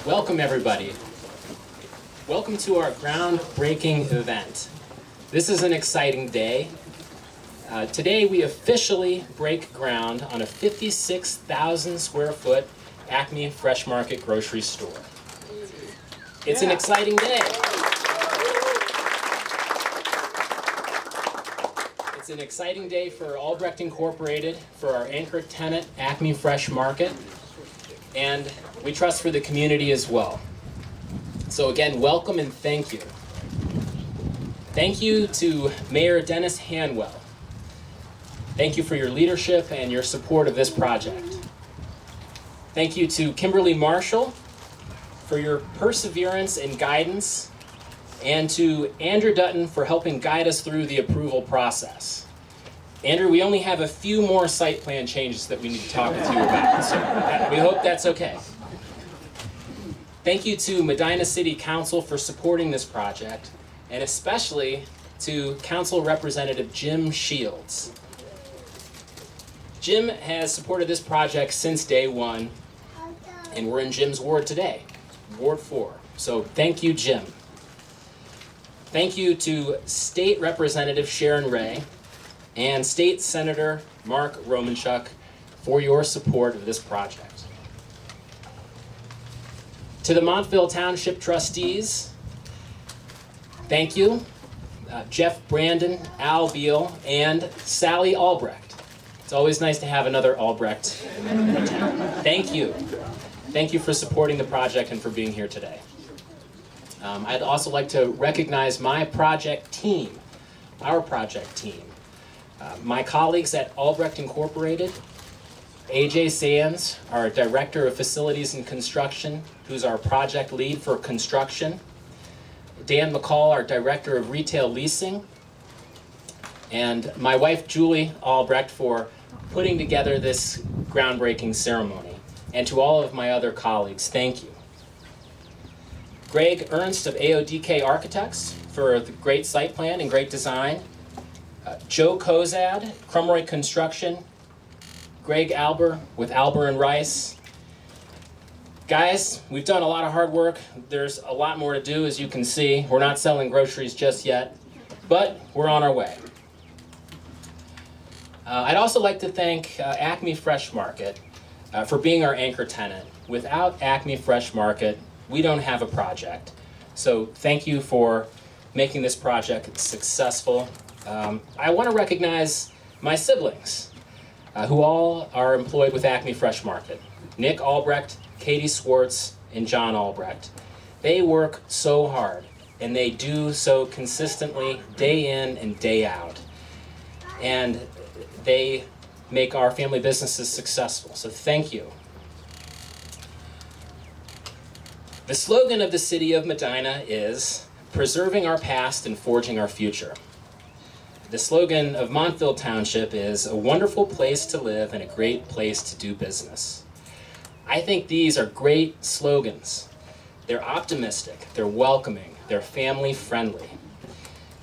Welcome everybody. Welcome to our groundbreaking event. This is an exciting day. Today we officially break ground on a 56,000 square foot ACME Fresh Market grocery store. It's an exciting day. It's an exciting day for Albrecht Incorporated, for our anchor tenant, ACME Fresh Market, and we trust for the community as well. So again, welcome and thank you. Thank you to Mayor Dennis Hanwell. Thank you for your leadership and your support of this project. Thank you to Kimberly Marshall for your perseverance and guidance, and to Andrew Dutton for helping guide us through the approval process. Andrew, we only have a few more site plan changes that we need to talk with you about, so we hope that's okay. Thank you to Medina City Council for supporting this project, and especially to Council Representative Jim Shields. Jim has supported this project since day one, and we're in Jim's ward today, Ward 4. So thank you, Jim. Thank you to State Representative Sharon Ray and State Senator Mark Romanchuk for your support of this project. To the Montville Township trustees, thank you. Jeff Brandon, Al Beal, and Sally Albrecht. It's always nice to have another Albrecht in the town. Thank you. Thank you for supporting the project and for being here today. I'd also like to recognize my project team, our project team. My colleagues at Albrecht Incorporated, AJ Sands, our Director of Facilities and Construction, who's our project lead for construction. Dan McCall, our Director of Retail Leasing. And my wife, Julie Albrecht, for putting together this groundbreaking ceremony. And to all of my other colleagues, thank you. Greg Ernst of AODK Architects for the great site plan and great design. Joe Kozad, Crumroy Construction. Greg Alber with Alber and Rice. Guys, we've done a lot of hard work. There's a lot more to do, as you can see. We're not selling groceries just yet, but we're on our way. I'd also like to thank ACME Fresh Market for being our anchor tenant. Without ACME Fresh Market, we don't have a project. So thank you for making this project successful. I want to recognize my siblings, who all are employed with ACME Fresh Market. Nick Albrecht, Katie Swartz, and John Albrecht. They work so hard, and they do so consistently, day in and day out. And they make our family businesses successful, so thank you. The slogan of the city of Medina is, preserving our past and forging our future. The slogan of Montville Township is, a wonderful place to live and a great place to do business. I think these are great slogans. They're optimistic, they're welcoming, they're family friendly.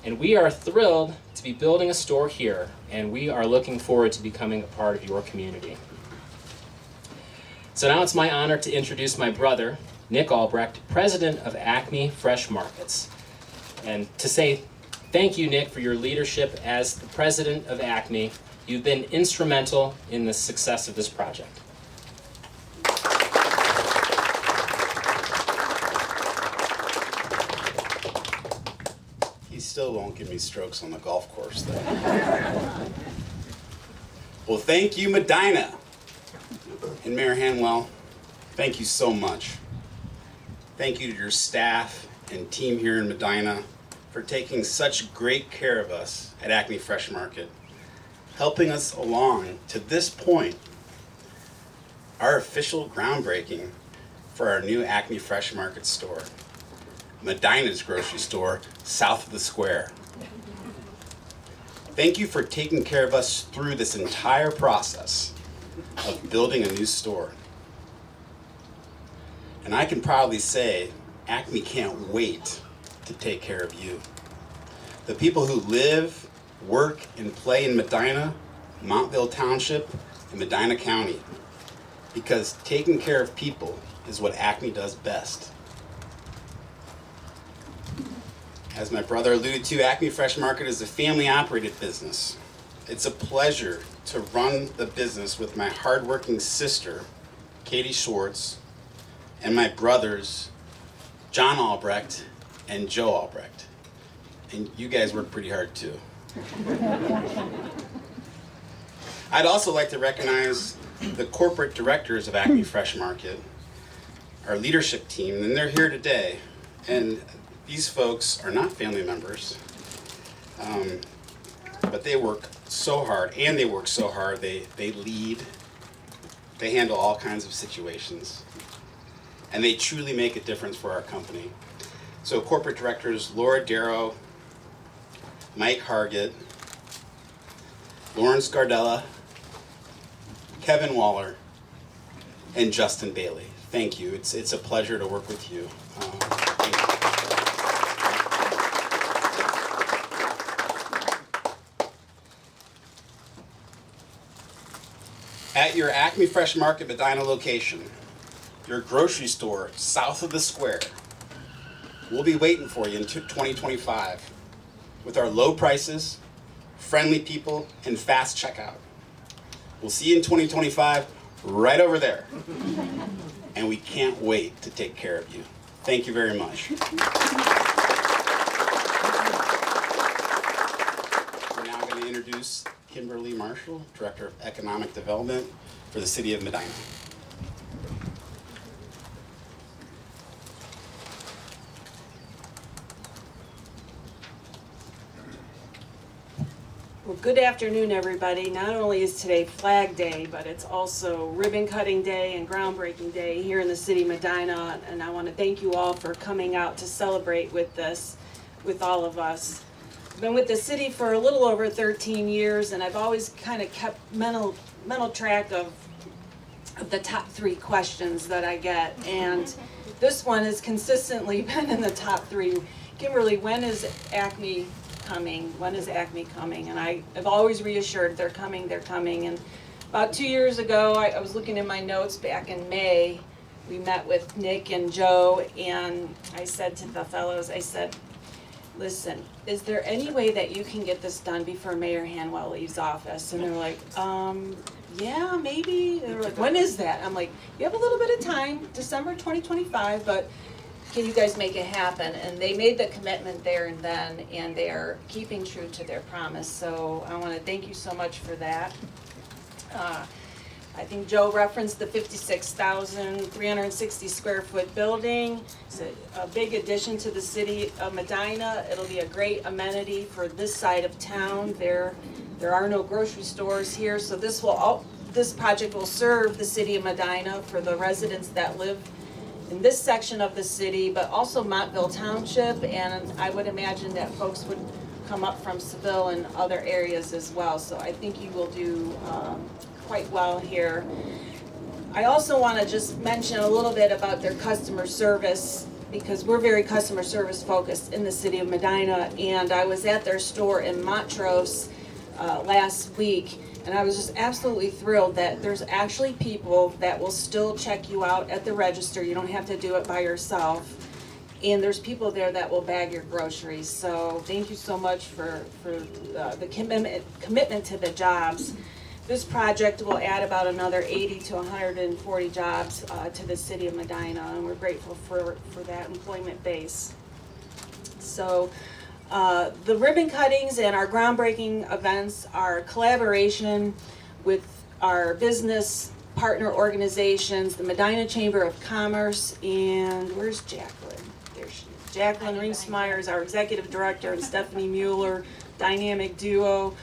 And we are thrilled to be building a store here, and we are looking forward to becoming a part of your community. So now it's my honor to introduce my brother, Nick Albrecht, president of ACME Fresh Markets, and to say thank you, Nick, for your leadership as the president of ACME. You've been instrumental in the success of this project. He still won't give me strokes on the golf course, though. Well, thank you, Medina. And Mayor Hanwell, thank you so much. Thank you to your staff and team here in Medina for taking such great care of us at ACME Fresh Market, helping us along to this point, our official groundbreaking for our new ACME Fresh Market store, Medina's grocery store, south of the square. Thank you for taking care of us through this entire process of building a new store. And I can proudly say, ACME can't wait to take care of you. The people who live, work, and play in Medina, Montville Township, and Medina County. Because taking care of people is what ACME does best. As my brother alluded to, ACME Fresh Market is a family-operated business. It's a pleasure to run the business with my hardworking sister, Katie Schwartz, and my brothers, John Albrecht and Joe Albrecht. And you guys work pretty hard too. I'd also like to recognize the corporate directors of ACME Fresh Market, our leadership team, and they're here today. And these folks are not family members, but they work so hard, and they work so hard, they lead, they handle all kinds of situations, and they truly make a difference for our company. So corporate directors, Laura Darrow, Mike Hargett, Lauren Scardella, Kevin Waller, and Justin Bailey. Thank you. It's a pleasure to work with you. Thank you. At your ACME Fresh Market Medina location, your grocery store south of the square, we'll be waiting for you in 2025 with our low prices, friendly people, and fast checkout. We'll see you in 2025 right over there. And we can't wait to take care of you. Thank you very much. We're now going to introduce Kimberly Marshall, Director of Economic Development for the City of Medina. Well, good afternoon, everybody. Not only is today Flag Day, but it's also ribbon cutting day and groundbreaking day here in the city of Medina, and I want to thank you all for coming out to celebrate with this, with all of us. I've been with the city for a little over 13 years, and I've always kind of kept mental track of the top 3 questions that I get, and this one has consistently been in the top 3. Kimberly, when is ACME coming? When is ACME coming? And I have always reassured they're coming. And about 2 years ago, I was looking in my notes back in May, we met with Nick and Joe, and I said to the fellows, I said, listen, is there any way that you can get this done before Mayor Hanwell leaves office? And they're like, yeah, maybe. And they're like, when is that? I'm like, you have a little bit of time, December 2025, but can you guys make it happen? And they made the commitment there and then, and they are keeping true to their promise. So I want to thank you so much for that. I think Joe referenced the 56,360 square foot building. It's a big addition to the city of Medina. It'll be a great amenity for this side of town. There are no grocery stores here, so this project will serve the city of Medina for the residents that live in this section of the city, but also Montville Township, and I would imagine that folks would come up from Seville and other areas as well. So I think you will do quite well here. I also want to just mention a little bit about their customer service, because we're very customer service focused in the city of Medina, and I was at their store in Montrose last week, and I was just absolutely thrilled that there's actually people that will still check you out at the register. You don't have to do it by yourself. And there's people there that will bag your groceries. So thank you so much for the commitment to the jobs. This project will add about another 80 to 140 jobs to the city of Medina, and we're grateful for that employment base. So the ribbon cuttings and our groundbreaking events are a collaboration with our business partner organizations, the Medina Chamber of Commerce, and where's Jacqueline? There she is. Jacqueline Ringsmeyer is our executive director, and Stephanie Mueller, dynamic duo.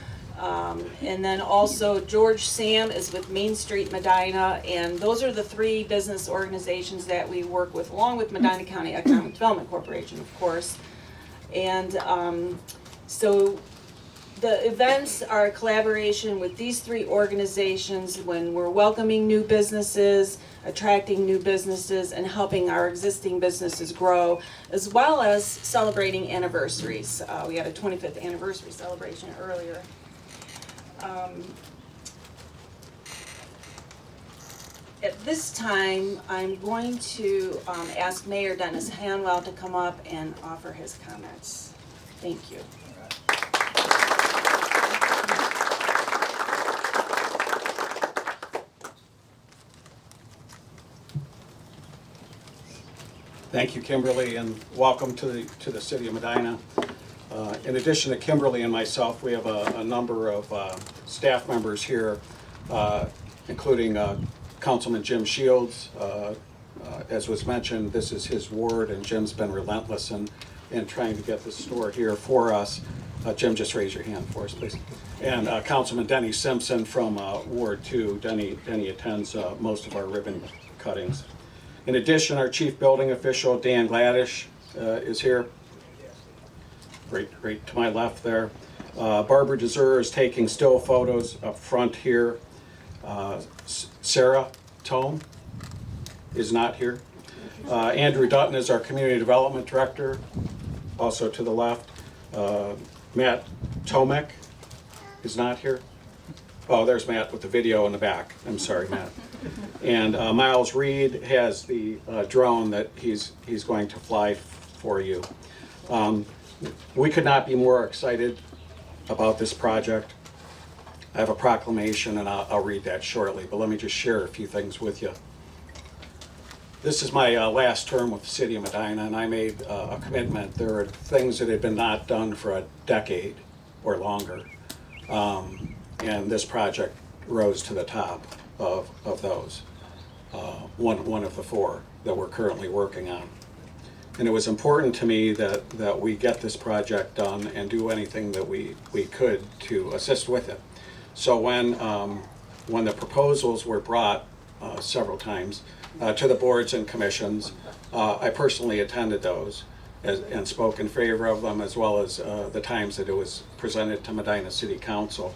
And then also George Sam is with Main Street Medina, and those are the 3 business organizations that we work with, along with Medina County Economic Development Corporation, of course. And so the events are a collaboration with these 3 organizations when we're welcoming new businesses, attracting new businesses, and helping our existing businesses grow, as well as celebrating anniversaries. We had a 25th anniversary celebration earlier. At this time, I'm going to ask Mayor Dennis Hanwell to come up and offer his comments. Thank you. Thank you, Kimberly, and welcome to the city of Medina. In addition to Kimberly and myself, we have a number of staff members here, including Councilman Jim Shields. As was mentioned, this is his ward, and Jim's been relentless in trying to get this store here for us. Jim, just raise your hand for us, please. And Councilman Denny Simpson from Ward 2. Denny attends most of our ribbon cuttings. In addition, our chief building official, Dan Gladish, is here. Right to my left there. Barbara Desir is taking still photos up front here. Sarah Tome is not here. Andrew Dutton is our community development director, also to the left. Matt Tomek is not here. Oh, there's Matt with the video in the back. I'm sorry, Matt. And Miles Reed has the drone that he's going to fly for you. We could not be more excited about this project. I have a proclamation, and I'll read that shortly, but let me just share a few things with you. This is my last term with the city of Medina, and I made a commitment. There are things that had been not done for a decade or longer, and this project rose to the top of those, one of the four that we're currently working on. And it was important to me that we get this project done and do anything that we could to assist with it. So when the proposals were brought several times to the boards and commissions, I personally attended those and spoke in favor of them, as well as the times that it was presented to Medina City Council.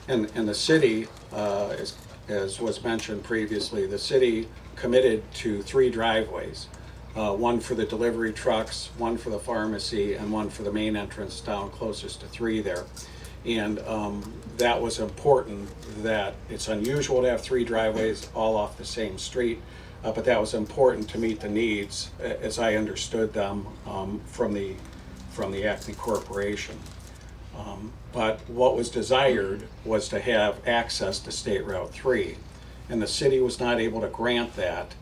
And the city, as was mentioned previously, the city committed to 3 driveways. One for the delivery trucks, one for the pharmacy, and one for the main entrance down closest to 3 there. And that was important. That it's unusual to have 3 driveways all off the same street, but that was important to meet the needs, as I understood them, from the ACME Corporation. But what was desired was to have access to State Route 3, and the city was not able to grant that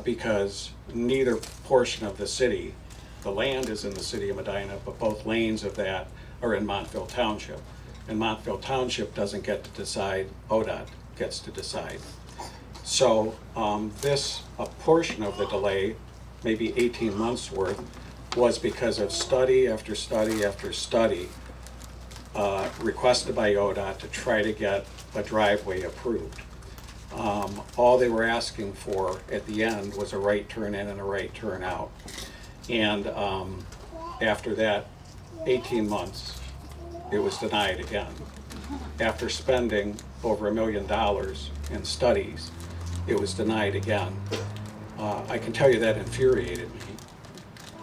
because neither portion of the city, the land is in the city of Medina, but both lanes of that are in Montville Township. And Montville Township doesn't get to decide, ODOT gets to decide. So a portion of the delay, maybe 18 months worth, was because of study after study after study requested by ODOT to try to get a driveway approved. All they were asking for at the end was a right turn in and a right turn out. And after that 18 months, it was denied again. After spending over $1 million in studies, it was denied again. I can tell you that infuriated me.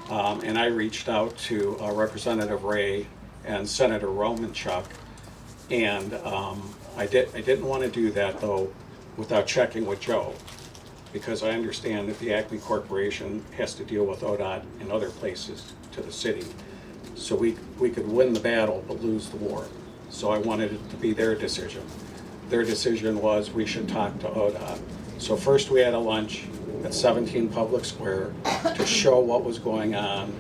And I reached out to Representative Ray and Senator Romanchuk, and I didn't want to do that, though, without checking with Joe, because I understand that the ACME Corporation has to deal with ODOT in other places to the city. So we could win the battle but lose the war. So I wanted it to be their decision. Their decision was we should talk to ODOT. So first we had a lunch at 17 Public Square to show what was going on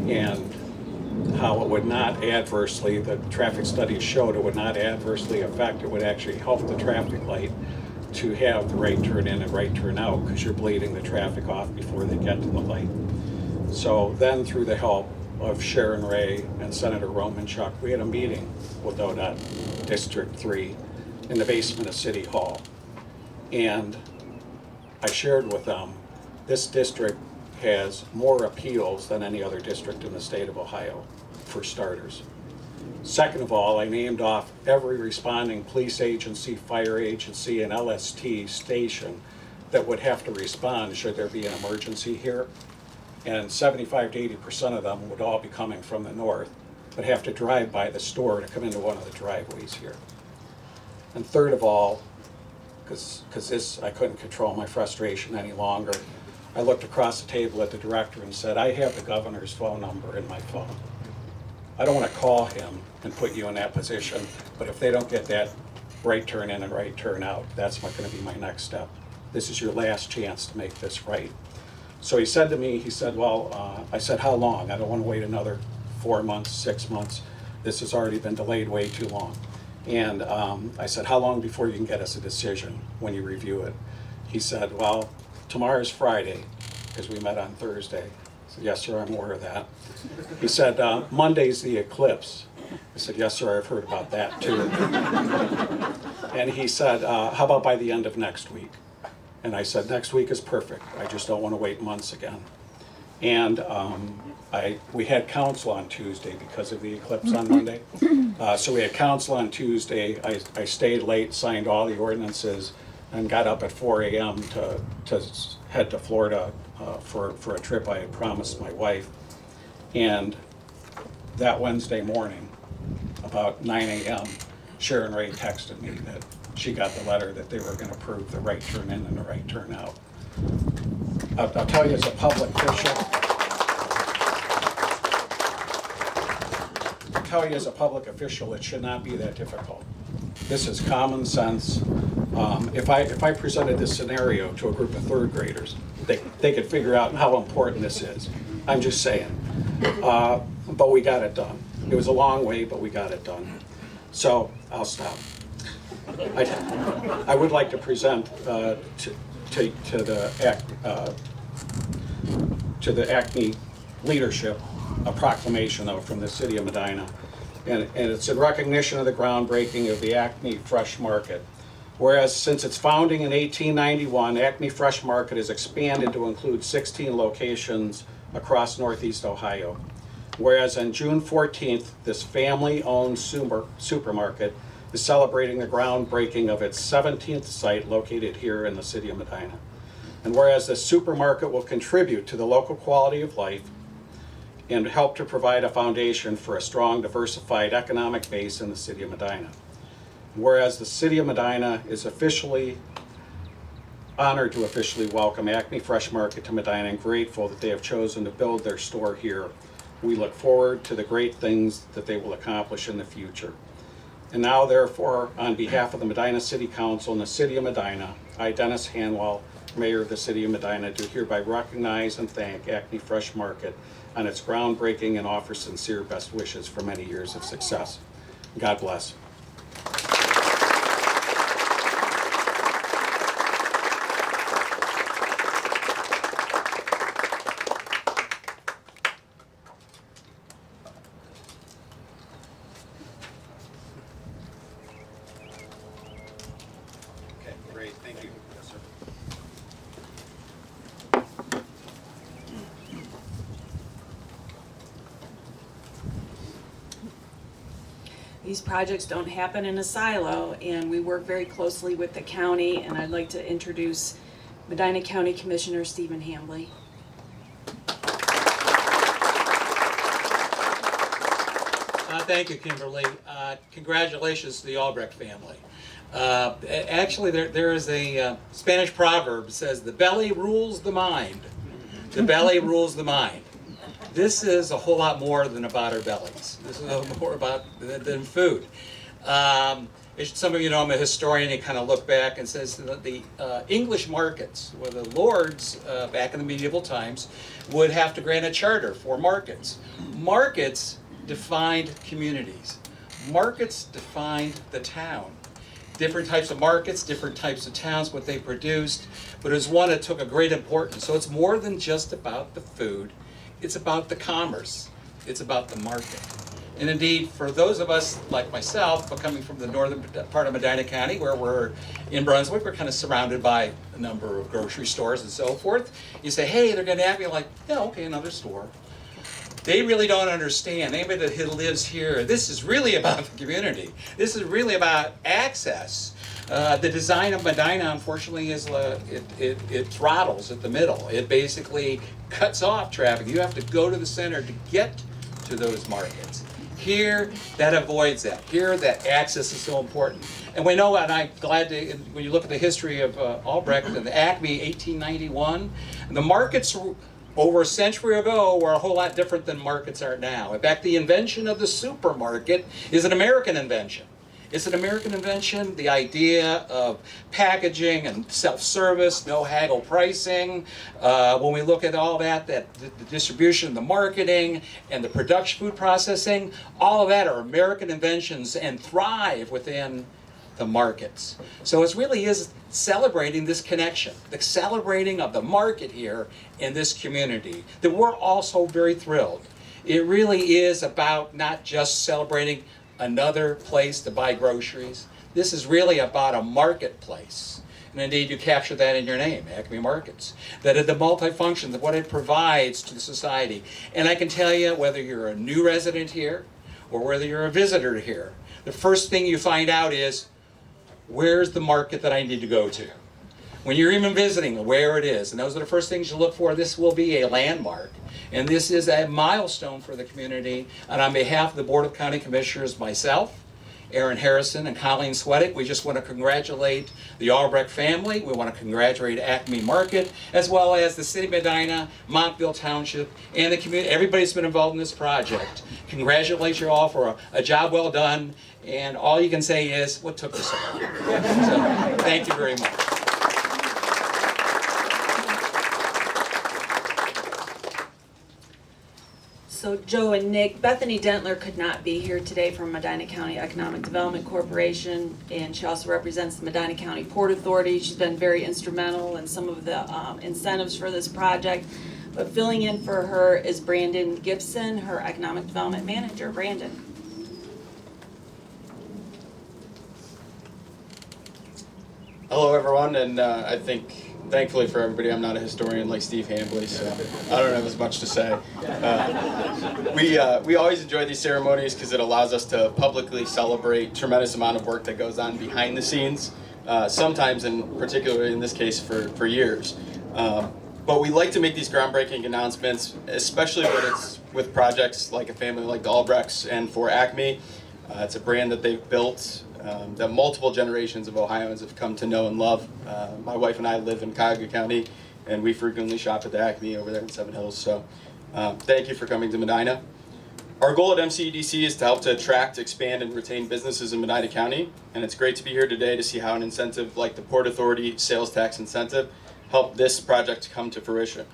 and how it would not adversely, the traffic studies showed it would not adversely affect, it would actually help the traffic light to have the right turn in and right turn out, because you're bleeding the traffic off before they get to the light. So then, through the help of Sharon Ray and Senator Romanchuk, we had a meeting with ODOT District 3 in the basement of City Hall. And I shared with them, this district has more appeals than any other district in the state of Ohio, for starters. Second of all, I named off every responding police agency, fire agency, and LST station that would have to respond should there be an emergency here. And 75 to 80% of them would all be coming from the north, but have to drive by the store to come into one of the driveways here. And third of all, because this, I couldn't control my frustration any longer. I looked across the table at the director and said, I have the governor's phone number in my phone. I don't want to call him and put you in that position, but if they don't get that right turn in and right turn out, that's not going to be my next step. This is your last chance to make this right. So he said to me, he said, well, I said, how long? I don't want to wait another 4 months, 6 months. This has already been delayed way too long. And I said, how long before you can get us a decision when you review it? He said, well, tomorrow's Friday, because we met on Thursday. I said, yes, sir, I'm aware of that. He said, Monday's the eclipse. I said, yes, sir, I've heard about that too. And he said, how about by the end of next week? And I said, next week is perfect. I just don't want to wait months again. And we had council on Tuesday because of the eclipse on Monday. So we had council on Tuesday. I stayed late, signed all the ordinances, and got up at 4 a.m. to head to Florida for a trip I had promised my wife. And that Wednesday morning, about 9 a.m., Sharon Ray texted me that she got the letter that they were going to approve the right turn in and the right turn out. I'll tell you as a public official, it should not be that difficult. This is common sense. If I presented this scenario to a group of third graders, they could figure out how important this is. I'm just saying. But we got it done. It was a long way, but we got it done. So I'll stop. I would like to present to the ACME leadership a proclamation from the city of Medina. And it's in recognition of the groundbreaking of the ACME Fresh Market. Whereas since its founding in 1891, ACME Fresh Market has expanded to include 16 locations across Northeast Ohio. Whereas on June 14th, this family-owned supermarket is celebrating the groundbreaking of its 17th site located here in the city of Medina. And whereas the supermarket will contribute to the local quality of life and help to provide a foundation for a strong, diversified economic base in the city of Medina. Whereas the city of Medina is honored to officially welcome ACME Fresh Market to Medina and grateful that they have chosen to build their store here. We look forward to the great things that they will accomplish in the future. And now, therefore, on behalf of the Medina City Council and the City of Medina, I, Dennis Hanwell, Mayor of the City of Medina, do hereby recognize and thank ACME Fresh Market on its groundbreaking and offer sincere best wishes for many years of success. God bless. Okay, great, thank you. Yes, sir. These projects don't happen in a silo, and we work very closely with the county, and I'd like to introduce Medina County Commissioner Stephen Hambley. Thank you, Kimberly. Congratulations to the Albrecht family. Actually, there is a Spanish proverb that says, the belly rules the mind. The belly rules the mind. This is a whole lot more than about our bellies. This is more about than food. Some of you know I'm a historian. You kind of look back and says that the English markets, where the lords back in the medieval times would have to grant a charter for markets. Markets defined communities. Markets defined the town. Different types of markets, different types of towns, what they produced, but it was one that took a great importance. So it's more than just about the food. It's about the commerce. It's about the market. And indeed, for those of us like myself, coming from the northern part of Medina County, where we're in Brunswick, we're kind of surrounded by a number of grocery stores and so forth. You say, hey, they're going to have me, like, yeah, okay, another store. They really don't understand. Anybody that lives here, this is really about the community. This is really about access. The design of Medina, unfortunately, is it throttles at the middle. It basically cuts off traffic. You have to go to the center to get to those markets. Here, that avoids that. Here, that access is so important. And we know, and I'm glad to, when you look at the history of Albrecht and the ACME 1891, the markets over a century ago were a whole lot different than markets are now. In fact, the invention of the supermarket is an American invention. It's an American invention, the idea of packaging and self-service, no haggle pricing. When we look at all that the distribution, the marketing, and the production, food processing, all of that are American inventions and thrive within the markets. So it really is celebrating this connection, the celebrating of the market here in this community, that we're also very thrilled. It really is about not just celebrating another place to buy groceries. This is really about a marketplace. And indeed, you capture that in your name, ACME Markets. That is the multifunction, what it provides to the society. And I can tell you, whether you're a new resident here or whether you're a visitor here, the first thing you find out is, where's the market that I need to go to? When you're even visiting, where it is. And those are the first things you look for. This will be a landmark. And this is a milestone for the community. And on behalf of the Board of County Commissioners, myself, Aaron Harrison, and Colleen Swedick, we just want to congratulate the Albrecht family. We want to congratulate ACME Market, as well as the City of Medina, Montville Township, and the community. Everybody's been involved in this project. Congratulate you all for a job well done. And all you can say is, what took this so long? So, thank you very much. So Joe and Nick, Bethany Dentler could not be here today from Medina County Economic Development Corporation, and she also represents the Medina County Port Authority. She's been very instrumental in some of the incentives for this project. But filling in for her is Brandon Gibson, her Economic Development Manager. Brandon. Hello everyone, and I think, thankfully for everybody, I'm not a historian like Steve Hambley, so I don't have as much to say. We always enjoy these ceremonies because it allows us to publicly celebrate tremendous amount of work that goes on behind the scenes, sometimes, and particularly in this case, for years. But we like to make these groundbreaking announcements, especially when it's with projects like a family like the Albrechts and for ACME. It's a brand that they've built, that multiple generations of Ohioans have come to know and love. My wife and I live in Cuyahoga County, and we frequently shop at the ACME over there in Seven Hills. So thank you for coming to Medina. Our goal at MCEDC is to help to attract, expand, and retain businesses in Medina County. And it's great to be here today to see how an incentive like the Port Authority sales tax incentive helped this project come to fruition.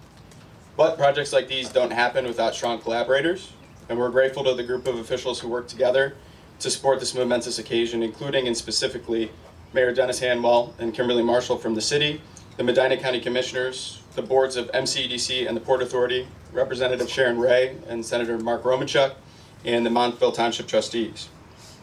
But projects like these don't happen without strong collaborators. And we're grateful to the group of officials who work together to support this momentous occasion, including and specifically Mayor Dennis Hanwell and Kimberly Marshall from the city, the Medina County Commissioners, the boards of MCEDC and the Port Authority, Representative Sharon Ray and Senator Mark Romanchuk, and the Montville Township trustees.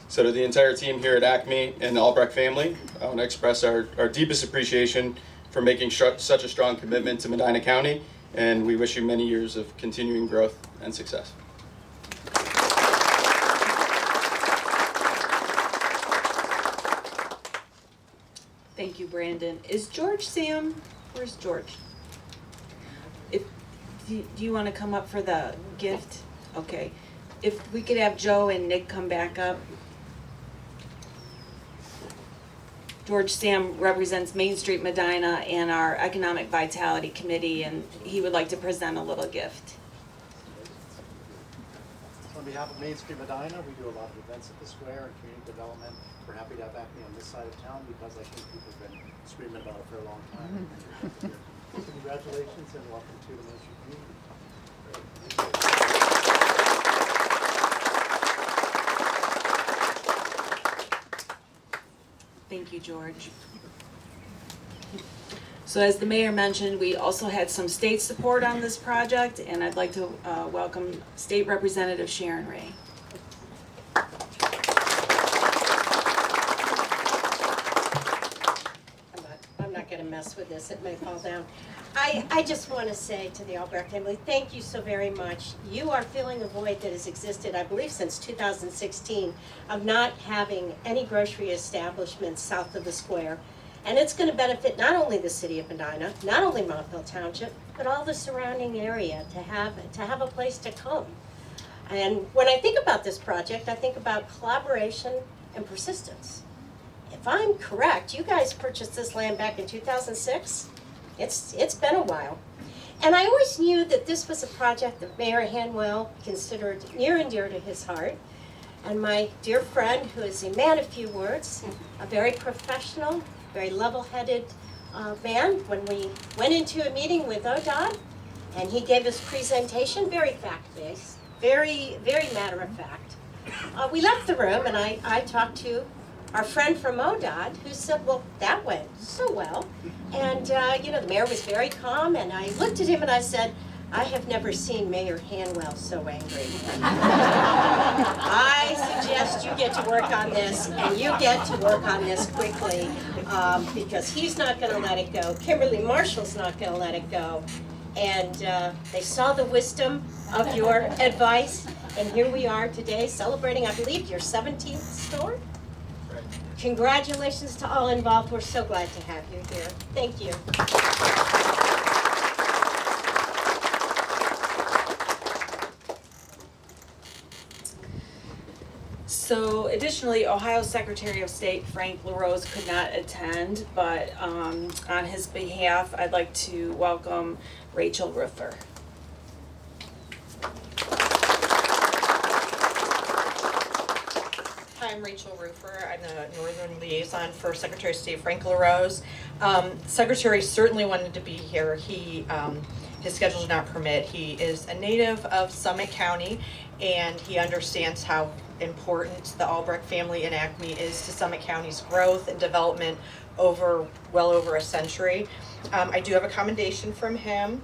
So to the entire team here at ACME and the Albrecht family, I want to express our deepest appreciation for making such a strong commitment to Medina County, and we wish you many years of continuing growth and success. Thank you, Brandon. Is George Sam? Where's George? Do you want to come up for the gift? Okay. If we could have Joe and Nick come back up. George Sam represents Main Street Medina and our Economic Vitality Committee, and he would like to present a little gift. On behalf of Main Street Medina, we do a lot of events at the square and community development. We're happy to have ACME on this side of town because I think people have been screaming about it for a long time. Congratulations and welcome to the Main Street community. Thank you, George. So as the mayor mentioned, we also had some state support on this project, and I'd like to welcome State Representative Sharon Ray. I'm not going to mess with this. It may fall down. I just want to say to the Albrecht family, thank you so very much. You are filling a void that has existed, I believe, since 2016 of not having any grocery establishments south of the square. And it's going to benefit not only the city of Medina, not only Montville Township, but all the surrounding area to have a place to come. And when I think about this project, I think about collaboration and persistence. If I'm correct, you guys purchased this land back in 2006? It's been a while. And I always knew that this was a project that Mayor Hanwell considered near and dear to his heart. And my dear friend, who is a man of few words, a very professional, very level-headed man, when we went into a meeting with ODOT, and he gave his presentation, very fact-based, very, very matter-of-fact. We left the room, and I talked to our friend from ODOT, who said, well, that went so well. And, the mayor was very calm, and I looked at him and I said, I have never seen Mayor Hanwell so angry. I suggest you get to work on this, and you get to work on this quickly, because he's not gonna let it go. Kimberly Marshall's not gonna let it go. And they saw the wisdom of your advice, and here we are today celebrating, I believe, your 17th store? Congratulations to all involved. We're so glad to have you here. Thank you. So additionally, Ohio Secretary of State Frank LaRose could not attend, but on his behalf, I'd like to welcome Rachel Ruffer. Hi, I'm Rachel Ruffer. I'm the Northern Liaison for Secretary of State Frank LaRose. Secretary certainly wanted to be here. His schedule did not permit. He is a native of Summit County, and he understands how important the Albrecht family and ACME is to Summit County's growth and development well over a century. I do have a commendation from him.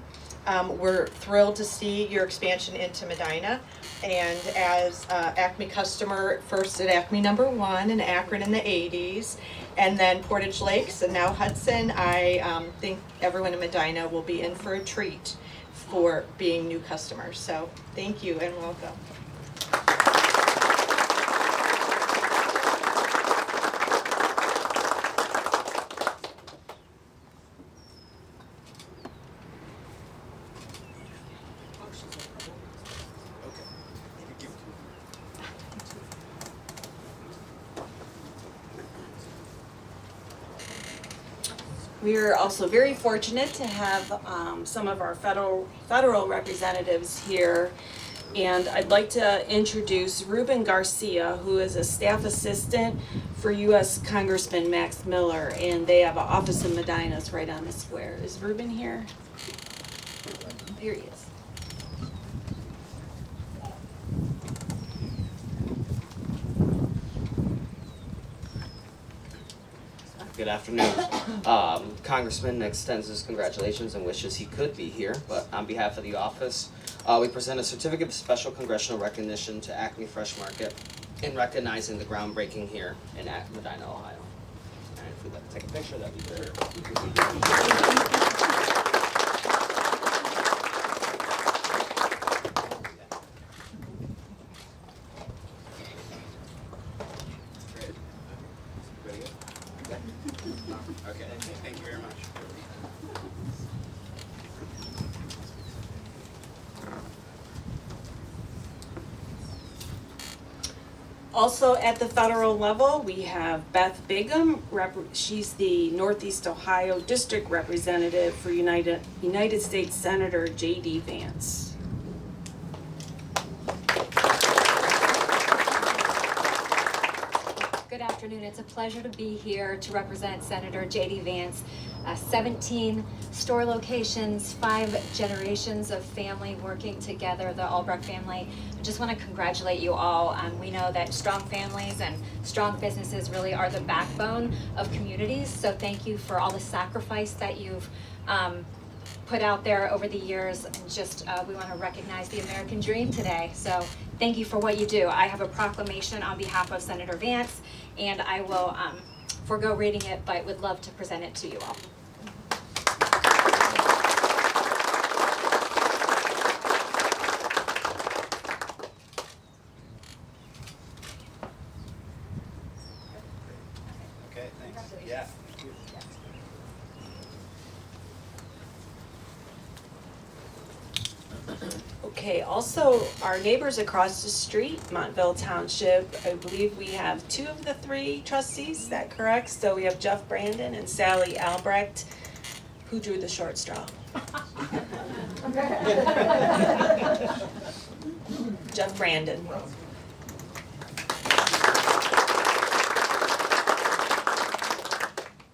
We're thrilled to see your expansion into Medina, and as ACME customer, first at ACME #1 in Akron in the 80s, and then Portage Lakes, and now Hudson, I think everyone in Medina will be in for a treat for being new customers. So thank you and welcome. We are also very fortunate to have some of our federal representatives here. And I'd like to introduce Ruben Garcia, who is a staff assistant for U.S. Congressman Max Miller, and they have an office in Medina. It's right on the square. Is Ruben here? Here he is. Good afternoon. Congressman extends his congratulations and wishes he could be here, but on behalf of the office, we present a certificate of special congressional recognition to ACME Fresh Market in recognizing the groundbreaking here in Medina, Ohio. And if we'd like to take a picture, that'd be great. Okay, thank you very much. Also at the federal level, we have Beth Bigham. She's the Northeast Ohio District Representative for United States Senator J.D. Vance. Good afternoon. It's a pleasure to be here to represent Senator J.D. Vance. 17 store locations, 5 generations of family working together, the Albrecht family. I just want to congratulate you all. We know that strong families and strong businesses really are the backbone of communities. So thank you for all the sacrifice that you've put out there over the years, and just we want to recognize the American dream today. So thank you for what you do. I have a proclamation on behalf of Senator Vance, and I will forego reading it, but would love to present it to you all. Okay, thanks. Yeah. Okay, also, our neighbors across the street, Montville Township, I believe we have 2 of the 3 trustees, is that correct? So we have Jeff Brandon and Sally Albrecht. Who drew the short straw? Jeff Brandon.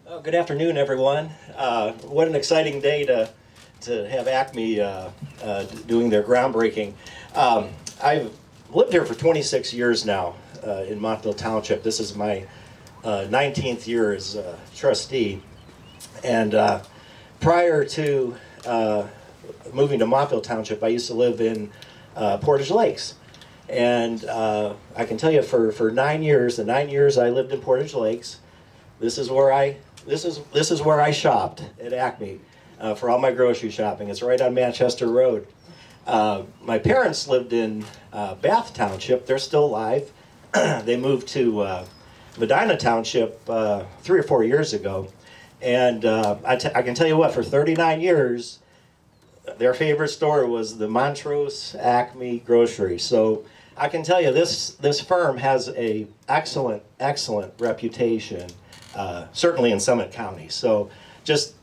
Oh, good afternoon, everyone. What an exciting day to have ACME doing their groundbreaking. I've lived here for 26 years now in Montville Township. This is my 19th year as trustee. And prior to moving to Montville Township, I used to live in Portage Lakes. And I can tell you for 9 years, the 9 years I lived in Portage Lakes, this is where I shopped at ACME for all my grocery shopping. It's right on Manchester Road. My parents lived in Bath Township. They're still alive. They moved to Medina Township 3 or 4 years ago. And I can tell you what, for 39 years, their favorite store was the Montrose Acme Grocery. So I can tell you this firm has a excellent reputation, certainly in Summit County. So just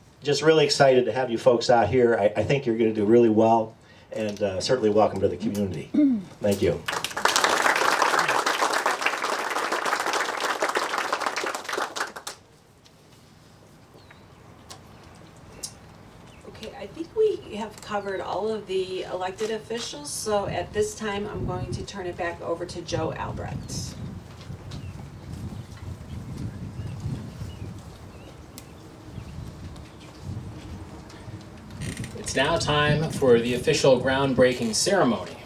really excited to have you folks out here. I think you're going to do really well, and certainly welcome to the community. Thank you. Okay, I think we have covered all of the elected officials, so at this time, I'm going to turn it back over to Joe Albrecht. It's now time for the official groundbreaking ceremony.